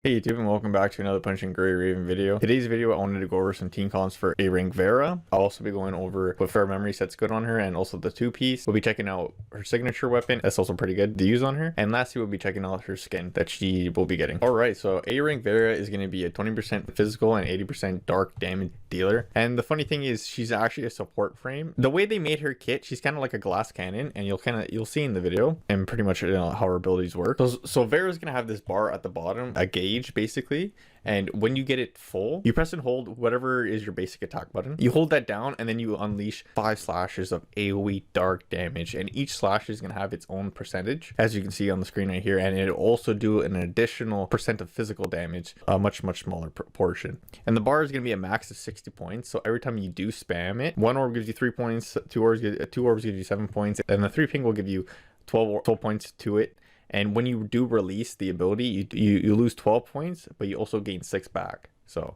Hey YouTube, and welcome back to another Punching Gray Raven video. Today's video I wanted to go over some team comps for A-Rank Vera. I'll also be going over what fair memory set's good on her and also the two-piece. We'll be checking out her signature weapon. That's also pretty good to use on her. And lastly, we'll be checking out her skin that she will be getting. Alright, so A-Rank Vera is going to be a 20% physical and 80% dark damage dealer. And the funny thing is she's actually a support frame. The way they made her kit, she's kind of like a glass cannon, and you'll see in the video and pretty much how her abilities work. So Vera's going to have this bar at the bottom, a gauge basically, and when you get it full, you press and hold whatever is your basic attack button. You hold that down and then you unleash 5 slashes of AoE dark damage, and each slash is going to have its own percentage, as you can see on the screen right here, and it'll also do an additional percent of physical damage, a much smaller proportion. And the bar is going to be a max of 60 points, so every time you do spam it, 1 orb gives you 3 points, 2 orbs give you 7 points, and the 3 ping will give you 12 points to it. And when you do release the ability, you lose 12 points, but you also gain 6 back. So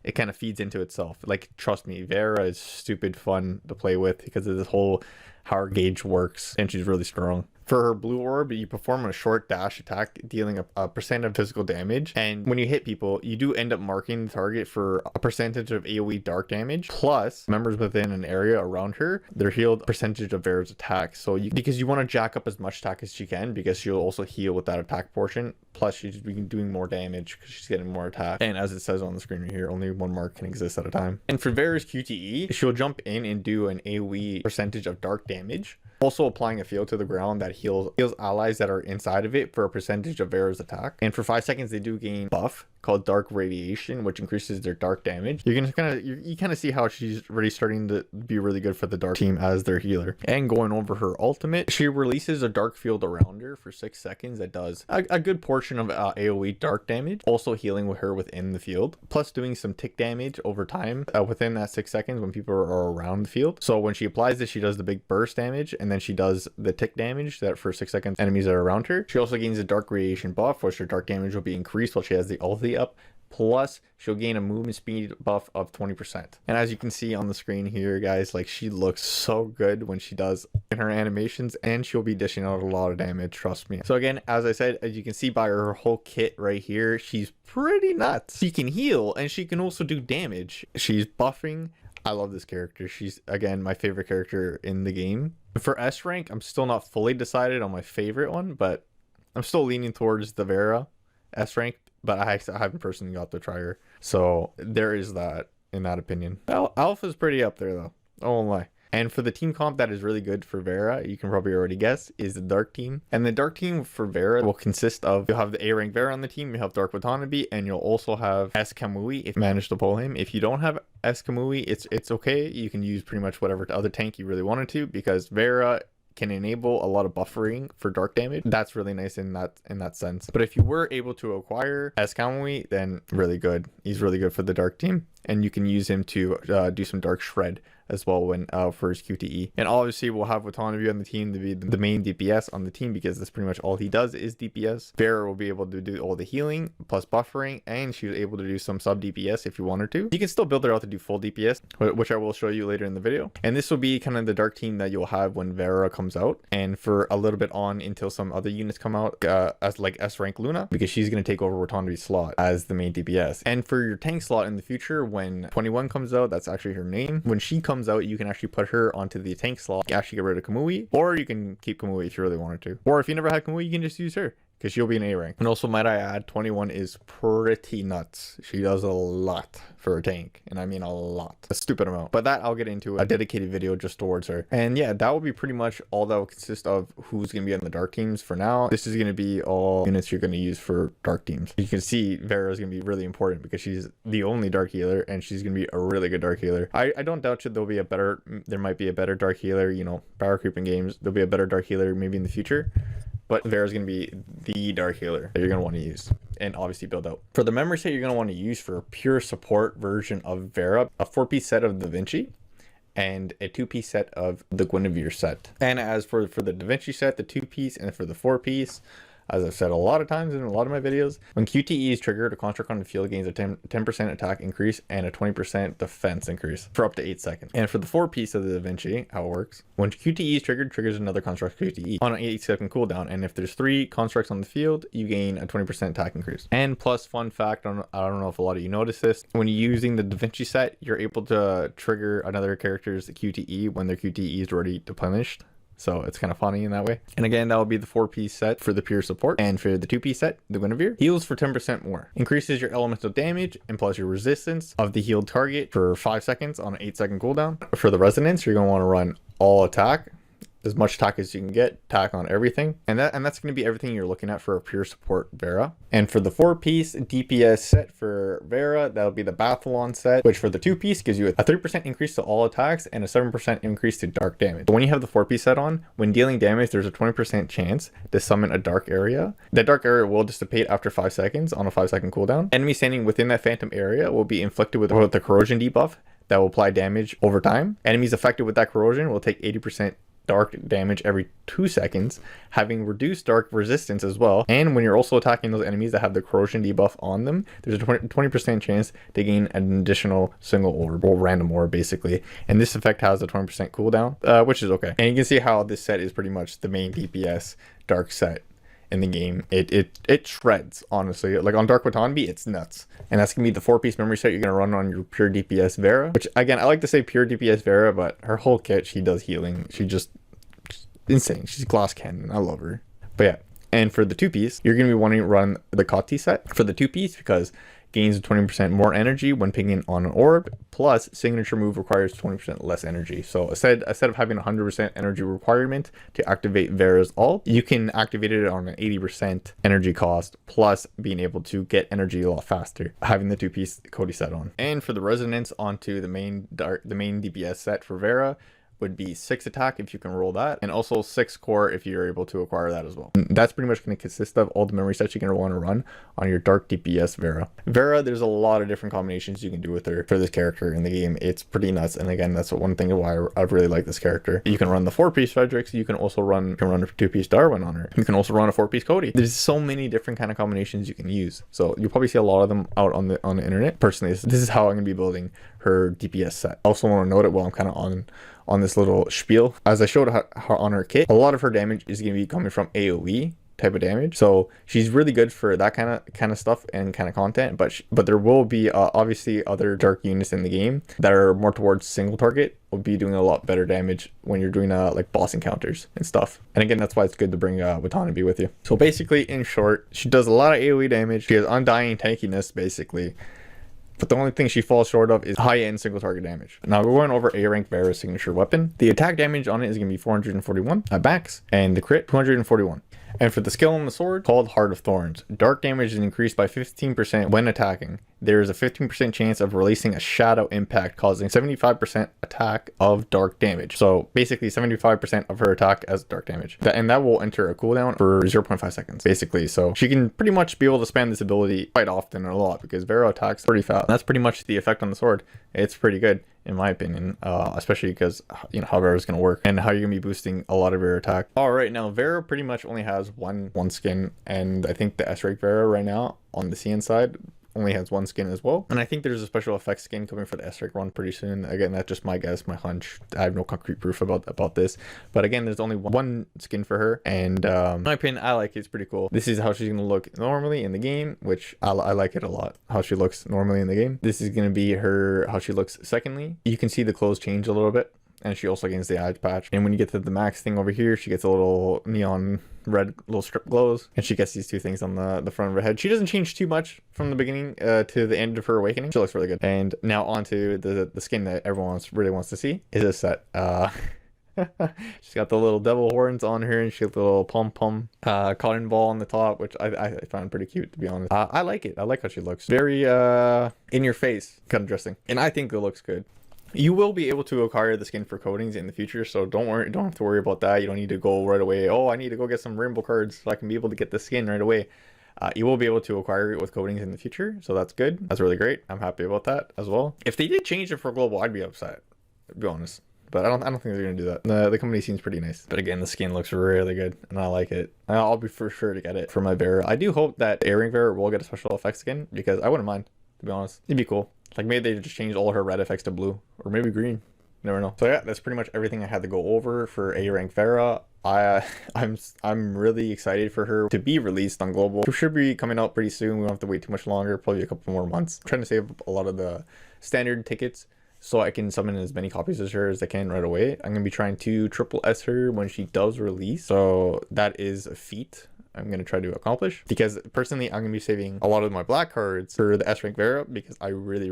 it kind of feeds into itself. Like, trust me, Vera is stupid fun to play with because of this whole how her gauge works, and she's really strong. For her blue orb, you perform a short dash attack dealing a percent of physical damage, and when you hit people, you do end up marking the target for a percentage of AoE dark damage, plus members within an area around her, they're healed a percentage of Vera's attack. So because you want to jack up as much attack as she can, because she'll also heal with that attack portion, plus she's doing more damage because she's getting more attack. And as it says on the screen right here, only 1 mark can exist at a time. And for Vera's QTE, she'll jump in and do an AoE percentage of dark damage, also applying a field to the ground that heals allies that are inside of it for a percentage of Vera's attack. And for 5 seconds, they do gain buff called Dark Radiation, which increases their dark damage. You kind of see how she's already starting to be really good for the dark team as their healer. And going over her ultimate, she releases a dark field around her for 6 seconds that does a good portion of AoE dark damage, also healing with her within the field, plus doing some tick damage over time within that 6 seconds when people are around the field. So when she applies this, she does the big burst damage, and then she does the tick damage that for 6 seconds enemies that are around her. She also gains a dark radiation buff, which her dark damage will be increased while she has the ulti up, plus she'll gain a movement speed buff of 20%. And as you can see on the screen here, guys, like, she looks so good when she does in her animations, and she'll be dishing out a lot of damage, trust me. So again, as I said, as you can see by her whole kit right here, she's pretty nuts. She can heal and she can also do damage. She's buffing. I love this character. She's, again, my favorite character in the game. For S rank, I'm still not fully decided on my favorite one, but I'm still leaning towards the Vera S rank, but I haven't personally got to try her. So there is that, in that opinion. Alpha's pretty up there though, I won't lie. And for the team comp that is really good for Vera, you can probably already guess, is the Dark Team. And the Dark Team for Vera will consist of, you'll have the A-Rank Vera on the team, you'll have Dark Watanabe, and you'll also have S Kamui if you manage to pull him. If you don't have S Kamui, it's okay. You can use pretty much whatever other tank you really wanted to, because Vera can enable a lot of buffering for dark damage. That's really nice in that sense. But if you were able to acquire S Kamui, then really good. He's really good for the Dark Team, and you can use him to do some dark shred as well when for his QTE. And obviously we'll have Watanabe on the team to be the main DPS on the team, because that's pretty much all he does is DPS. Vera will be able to do all the healing plus buffering, and she was able to do some sub DPS if you wanted to. You can still build her out to do full DPS, which I will show you later in the video. And this will be kind of the dark team that you'll have when Vera comes out, and for a little bit on until some other units come out, as like S rank Luna, because she's going to take over Watanabe's slot as the main DPS. And for your tank slot in the future, when 21 comes out, that's actually her name, when she comes out, you can actually put her onto the tank slot. You actually get rid of Kamui, or you can keep Kamui if you really wanted to. Or if you never had Kamui, you can just use her, because she'll be an A rank. And also, might I add, 21 is pretty nuts. She does a lot for a tank, and I mean a lot, a stupid amount. But that I'll get into a dedicated video just towards her. And yeah, that will be pretty much all that will consist of who's going to be on the dark teams for now. This is going to be all units you're going to use for dark teams. You can see Vera is going to be really important because she's the only dark healer, and she's going to be a really good dark healer. I don't doubt there might be a better dark healer, you know, power creeping games. There'll be a better dark healer maybe in the future. But Vera's going to be the dark healer that you're going to want to use and obviously build out. For the memory set you're going to want to use for a pure support version of Vera, a 4-piece set of Da Vinci and a 2-piece set of the Guinevere set. And as for the Da Vinci set, the 2-piece, and for the 4-piece, As I've said a lot of times in a lot of my videos, when QTE is triggered, a construct on the field gains a 10% attack increase and a 20% defense increase for up to 8 seconds. And for the 4-piece of the Da Vinci, how it works, when QTE is triggered, triggers another construct QTE on an 8-second cooldown. And if there's 3 constructs on the field, you gain a 20% attack increase. And plus, fun fact, I don't know if a lot of you noticed this, when you're using the Da Vinci set, you're able to trigger another character's QTE when their QTE is already replenished. So it's kind of funny in that way. And again, that will be the 4-piece set for the pure support. And for the 2-piece set, the Guinevere, heals for 10% more. Increases your elemental damage and plus your resistance of the healed target for 5 seconds on an 8-second cooldown. For the Resonance, you're going to want to run all attack. As much attack as you can get, attack on everything, and that's going to be everything you're looking at for a pure support Vera. And for the 4-piece DPS set for Vera, that'll be the Bathalon set, which for the 2-piece gives you a 3% increase to all attacks and a 7% increase to dark damage. But when you have the 4-piece set on, when dealing damage, there's a 20% chance to summon a dark area. That dark area will dissipate after 5 seconds on a 5-second cooldown. Enemies standing within that phantom area will be inflicted with the corrosion debuff that will apply damage over time. Enemies affected with that corrosion will take 80% dark damage every 2 seconds, having reduced dark resistance as well. And when you're also attacking those enemies that have the corrosion debuff on them, there's a 20% chance to gain an additional single orb, or random orb basically. And this effect has a 20% cooldown, which is okay. And you can see how this set is pretty much the main DPS dark set in the game. It shreds, honestly. Like on Dark Watanbe, it's nuts. And that's gonna be the 4-piece memory set you're gonna run on your pure DPS Vera, which again, I like to say pure DPS Vera, but her whole kit, she does healing. She just insane. She's glass cannon. I love her. But yeah, and for the 2-piece, you're gonna be wanting to run the Kati set for the 2-piece because gains 20% more energy when pinging on an orb, plus signature move requires 20% less energy. So instead of having 100% energy requirement to activate Vera's ult, you can activate it on an 80% energy cost, plus being able to get energy a lot faster, having the 2-piece Cody set on. And for the Resonance onto the main DPS set for Vera, would be 6 attack if you can roll that, and also 6 core if you're able to acquire that as well. And that's pretty much going to consist of all the memory sets you're going to want to run on your dark DPS Vera. Vera, there's a lot of different combinations you can do with her for this character in the game. It's pretty nuts, and again, that's one thing why I really like this character. You can run the 4-piece Fredericks, you can also run a 2-piece Darwin on her. You can also run a 4-piece Cody. There's so many different kind of combinations you can use. So you'll probably see a lot of them out on the internet. Personally, this is how I'm going to be building her DPS set. I also want to note it while I'm kind of on this little spiel. As I showed her on her kit, a lot of her damage is going to be coming from AoE type of damage, so she's really good for that kind of stuff and kind of content. But there will be obviously other dark units in the game that are more towards single target, will be doing a lot better damage when you're doing like boss encounters and stuff. And again, that's why it's good to bring Watanbe with you. So basically, in short, she does a lot of AoE damage. She has undying tankiness basically. But the only thing she falls short of is high-end single target damage. Now we're going over A-Rank Vera's signature weapon. The attack damage on it is going to be 441 at max, and the crit 241. And for the skill on the sword, called Heart of Thorns, dark damage is increased by 15% when attacking. There is a 15% chance of releasing a shadow impact, causing 75% attack of dark damage. So basically 75% of her attack as dark damage. And that will enter a cooldown for 0.5 seconds, basically. So she can pretty much be able to spam this ability quite often and a lot, because Vera attacks pretty fast. And that's pretty much the effect on the sword. It's pretty good, in my opinion, especially because, you know, how Vera's going to work and how you're going to be boosting a lot of your attack. All right, now Vera pretty much only has one skin, and I think the S-Rank Vera right now on the CN side only has one skin as well. And I think there's a special effects skin coming for the S-Rank run pretty soon. Again, that's just my guess, my hunch. I have no concrete proof about this. But again, there's only one skin for her. And in my opinion, I like it. It's pretty cool. This is how she's going to look normally in the game, which I like it a lot, how she looks normally in the game. This is going to be how she looks secondly. You can see the clothes change a little bit. And she also gains the eye patch. And when you get to the max thing over here, she gets a little neon red little strip glows. And she gets these 2 things on the front of her head. She doesn't change too much from the beginning to the end of her awakening. She looks really good. And now onto the skin that everyone really wants to see is this set. She's got the little devil horns on her, and she got the little pom-pom cotton ball on the top, which I find pretty cute, to be honest. I like it. I like how she looks. Very in your face kind of dressing. And I think it looks good. You will be able to acquire the skin for coatings in the future, so don't have to worry about that. You don't need to go right away, oh, I need to go get some rainbow cards so I can be able to get the skin right away. You will be able to acquire it with coatings in the future, so that's good. That's really great. I'm happy about that as well. If they did change it for global, I'd be upset, to be honest. but I don't think they're gonna do that. The company seems pretty nice. But again, the skin looks really good and I like it. I'll be for sure to get it for my Vera. I do hope that A-Rank Vera will get a special effects skin because I wouldn't mind, to be honest. It'd be cool. Like maybe they just change all her red effects to blue or maybe green. Never know. So yeah, that's pretty much everything I had to go over for A-Rank Vera. I'm really excited for her to be released on global. It should be coming out pretty soon. We don't have to wait too much longer, probably a couple more months. I'm trying to save up a lot of the standard tickets so I can summon as many copies of her as I can right away. I'm gonna be trying to triple S her when she does release, so that is a feat I'm going to try to accomplish, because personally I'm going to be saving a lot of my black cards for the S-Rank Vera because I really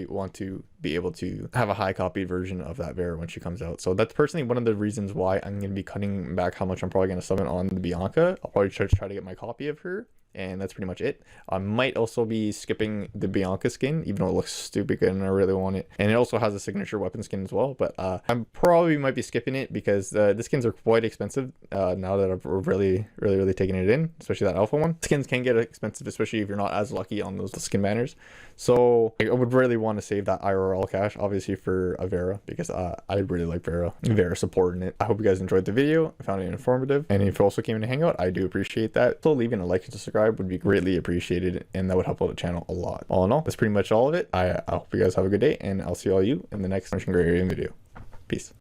want to be able to have a high copied version of that Vera when she comes out. So that's personally one of the reasons why I'm going to be cutting back how much I'm probably going to summon on the Bianca. I'll probably try to get my copy of her. And that's pretty much it. I might also be skipping the Bianca skin, even though it looks stupid good and I really want it. And it also has a signature weapon skin as well. But I'm probably might be skipping it because the skins are quite expensive now that I've really taken it in, especially that alpha one. Skins can get expensive, especially if you're not as lucky on those skin banners. So I would really want to save that IRL cash, obviously, for a Vera, because I really like Vera supporting it. I hope you guys enjoyed the video. I found it informative. And if you also came in to hang out, I do appreciate that. So leaving a like and subscribe would be greatly appreciated, and that would help out the channel a lot. All in all, that's pretty much all of it. I hope you guys have a good day, and I'll see all you in the next Punching Gray video. Peace.